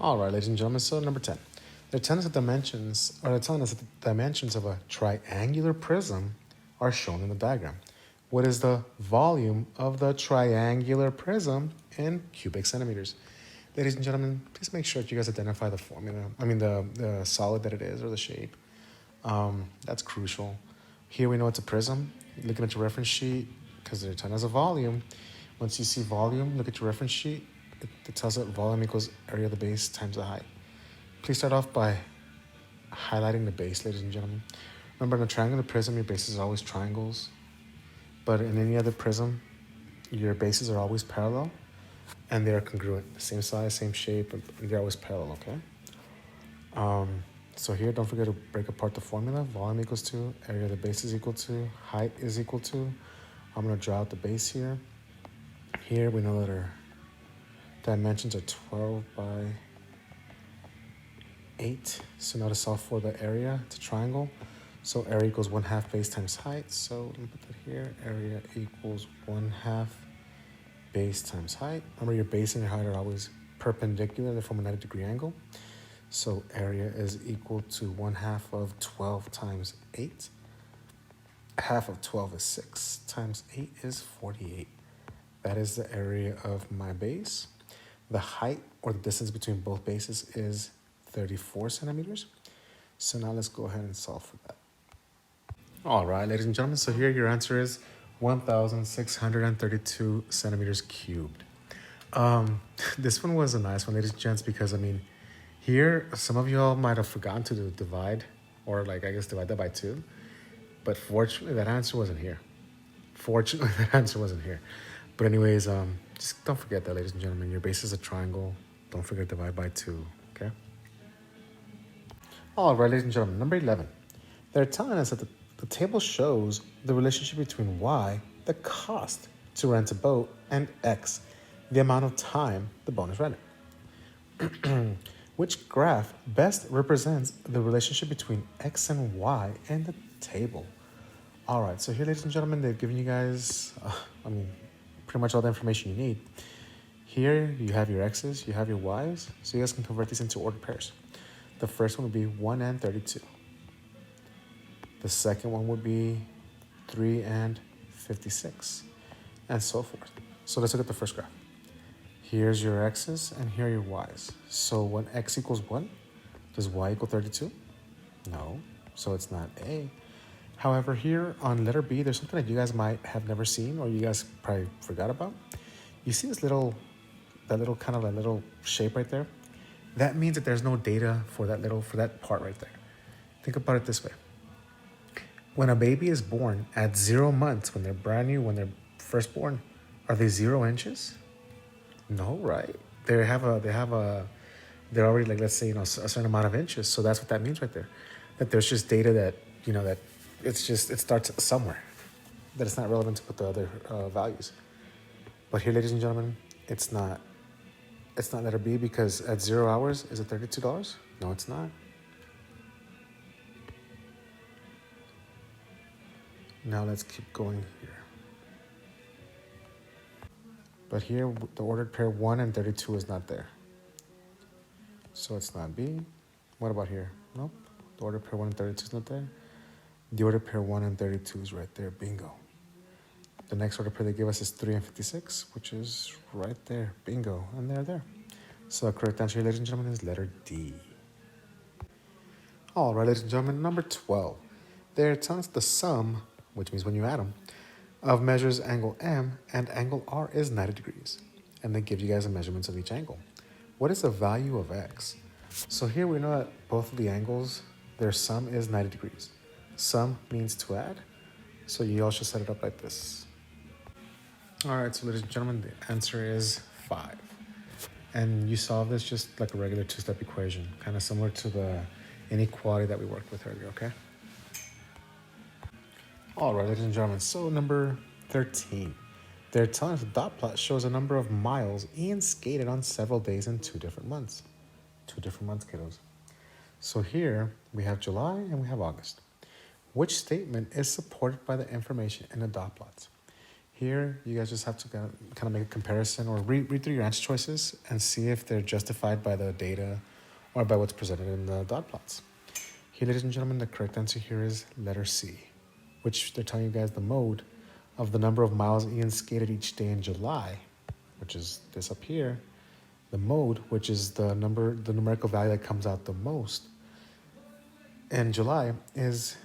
All right, ladies and gentlemen, so number 10. They're telling us the dimensions, or they're telling us that the dimensions of a triangular prism are shown in the diagram. What is the volume of the triangular prism in cubic centimeters? Ladies and gentlemen, please make sure that you guys identify the formula, the solid that it is, or the shape. That's crucial. Here we know it's a prism. Looking at your reference sheet, because they're telling us a volume. Once you see volume, look at your reference sheet. It tells us volume equals area of the base times the height. Please start off by highlighting the base, ladies and gentlemen. Remember, in a triangular prism, your bases are always triangles. But in any other prism, your bases are always parallel, and they are congruent. The same size, same shape, and they're always parallel, okay? So here, don't forget to break apart the formula. Volume equals to, area of the base is equal to, height is equal to. I'm going to draw out the base here. Here, we know that our dimensions are 12 by 8. So now to solve for the area, it's a triangle. So area equals 1/2 base times height. So let me put that here. Area equals 1/2 base times height. Remember, your base and your height are always perpendicular. They form a 90-degree angle. So area is equal to 1/2 of 12 times 8. Half of 12 is 6 times 8 is 48. That is the area of my base. The height, or the distance between both bases, is 34 centimeters. So now let's go ahead and solve for that. All right, ladies and gentlemen, so here your answer is 1,632 centimeters cubed. This one was a nice one, ladies and gents, because, here, some of y'all might have forgotten to divide, or divide that by 2. But fortunately, that answer wasn't here. But anyways, just don't forget that, ladies and gentlemen. Your base is a triangle. Don't forget to divide by 2, okay? All right, ladies and gentlemen, number 11. They're telling us that the table shows the relationship between Y, the cost to rent a boat, and X, the amount of time the boat is rented. Which graph best represents the relationship between X and Y in the table? All right, so here, ladies and gentlemen, they've given you guys, pretty much all the information you need. Here, you have your X's, you have your Y's, so you guys can convert these into ordered pairs. The first one would be 1 and 32. The second one would be 3 and 56, and so forth. So let's look at the first graph. Here's your X's, and here are your Y's. So when X equals 1, does Y equal 32? No, so it's not A. However, here on letter B, there's something that you guys might have never seen, or you guys probably forgot about. You see this little shape right there? That means that there's no data for that part right there. Think about it this way. When a baby is born at 0 months, when they're brand new, when they're first born, are they 0 inches? No, right? They're already let's say, a certain amount of inches. So that's what that means right there. That there's just data that, that it starts somewhere, that it's not relevant to put the other values. But here, ladies and gentlemen, it's not letter B, because at 0 hours, is it $32? No, it's not. Now let's keep going here. But here, the ordered pair 1 and 32 is not there. So it's not B. What about here? Nope. The ordered pair 1 and 32 is not there. The ordered pair 1 and 32 is right there. Bingo. The next ordered pair they give us is 3 and 56, which is right there. Bingo. And they're there. So the correct answer, ladies and gentlemen, is letter D. All right, ladies and gentlemen, number 12. They're telling us the sum, which means when you add them, of measures angle M and angle R is 90 degrees. And they give you guys the measurements of each angle. What is the value of X? So here we know that both of the angles, their sum is 90 degrees. Sum means to add. So you all should set it up like this. All right, so ladies and gentlemen, the answer is 5. And you solve this just like a regular 2-step equation, kind of similar to the inequality that we worked with earlier, okay? All right, ladies and gentlemen, so number 13. They're telling us the dot plot shows a number of miles Ian skated on several days in 2 different months. 2 different months, kiddos. So here we have July and we have August. Which statement is supported by the information in the dot plots? Here, you guys just have to kind of make a comparison or read through your answer choices and see if they're justified by the data or by what's presented in the dot plots. Here, ladies and gentlemen, the correct answer here is letter C, which they're telling you guys the mode of the number of miles Ian skated each day in July, which is this up here. The mode, which is the numerical value that comes out the most in July, is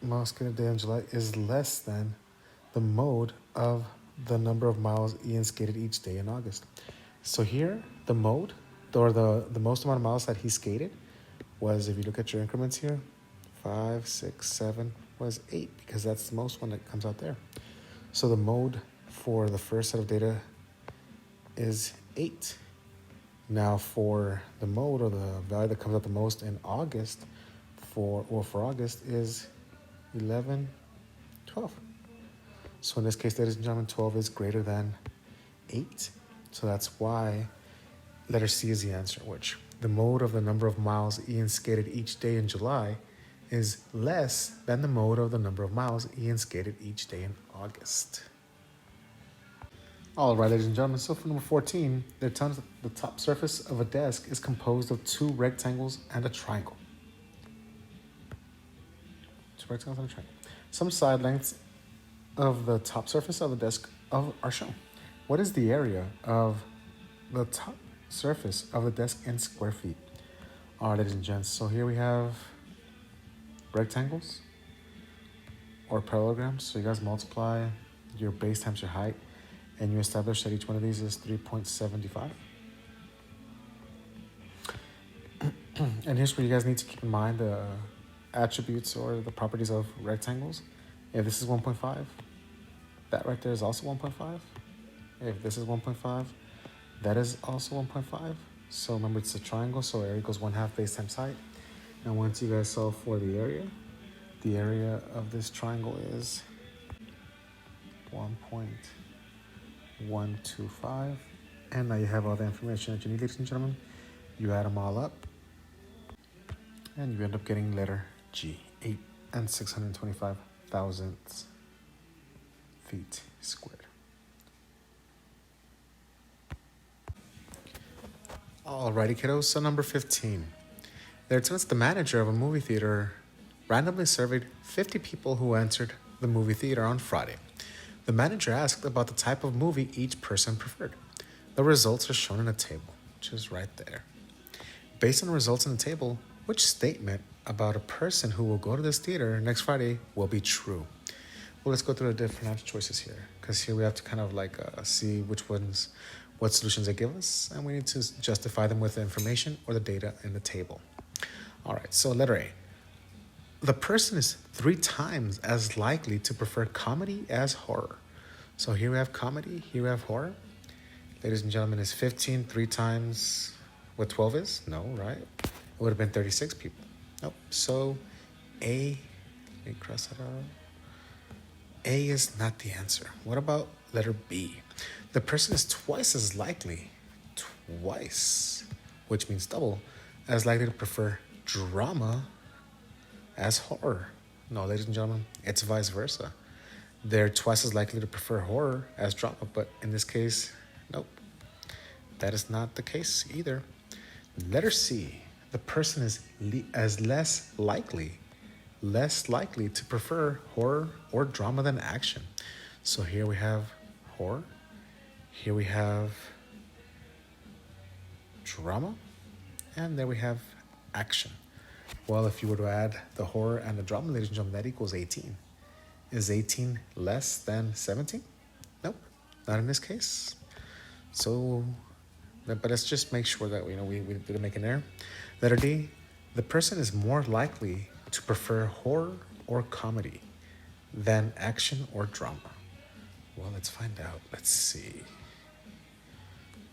miles skated a day in July is less than the mode of the number of miles Ian skated each day in August. So here, the mode, or the most amount of miles that he skated was, if you look at your increments here, 5, 6, 7, was 8, because that's the most one that comes out there. So the mode for the first set of data is 8. Now for the mode, or the value that comes out the most in August, for August is 11, 12. So in this case, ladies and gentlemen, 12 is greater than 8. So that's why letter C is the answer, which the mode of the number of miles Ian skated each day in July is less than the mode of the number of miles Ian skated each day in August. All right, ladies and gentlemen, so for number 14, they're telling us that the top surface of a desk is composed of 2 rectangles and a triangle. 2 rectangles and a triangle. Some side lengths of the top surface of the desk are shown. What is the area of the top surface of the desk in square feet? All right, ladies and gents, so here we have rectangles or parallelograms. So you guys multiply your base times your height, and you establish that each one of these is 3.75. And here's where you guys need to keep in mind the attributes or the properties of rectangles. If this is 1.5, that right there is also 1.5. If this is 1.5, that is also 1.5. So remember, it's a triangle, so area equals 1/2 base times height. And once you guys solve for the area of this triangle is 1.125. And now you have all the information that you need, ladies and gentlemen. You add them all up, and you end up getting letter G, 8 and 625 thousandths feet squared. Alrighty, kiddos, so number 15. They're telling us the manager of a movie theater randomly surveyed 50 people who entered the movie theater on Friday. The manager asked about the type of movie each person preferred. The results are shown in a table, which is right there. Based on the results in the table, which statement about a person who will go to this theater next Friday will be true? Well, let's go through the different answer choices here, because here we have to kind of see what solutions they give us, and we need to justify them with the information or the data in the table. All right, so letter A. The person is 3 times as likely to prefer comedy as horror. So here we have comedy, here we have horror. Ladies and gentlemen, is 15 3 times what 12 is? No, right? It would have been 36 people. Nope. So A, let me cross that out. A is not the answer. What about letter B? The person is twice as likely, which means double, as likely to prefer drama as horror. No, ladies and gentlemen, it's vice versa. They're twice as likely to prefer horror as drama, but in this case, nope. That is not the case either. Letter C, the person is less likely to prefer horror or drama than action. So here we have horror, here we have drama, and there we have action. Well, if you were to add the horror and the drama, ladies and gentlemen, that equals 18. Is 18 less than 17? Nope, not in this case. So, but let's just make sure that we didn't make an error. Letter D, the person is more likely to prefer horror or comedy than action or drama. Well, let's find out. Let's see.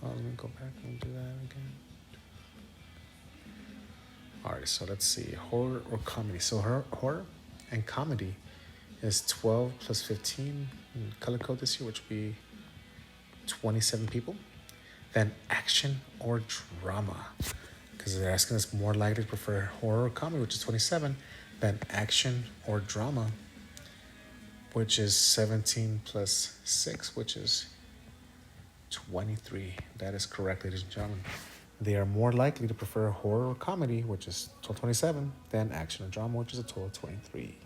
Well, let me go back and do that again. All right, so let's see. Horror or comedy. So horror and comedy is 12 plus 15. Color code this year, which would be 27 people. Then action or drama, because they're asking us more likely to prefer horror or comedy, which is 27, than action or drama, which is 17 plus 6, which is 23. That is correct, ladies and gentlemen. They are more likely to prefer horror or comedy, which is total 27, than action or drama, which is a total 23.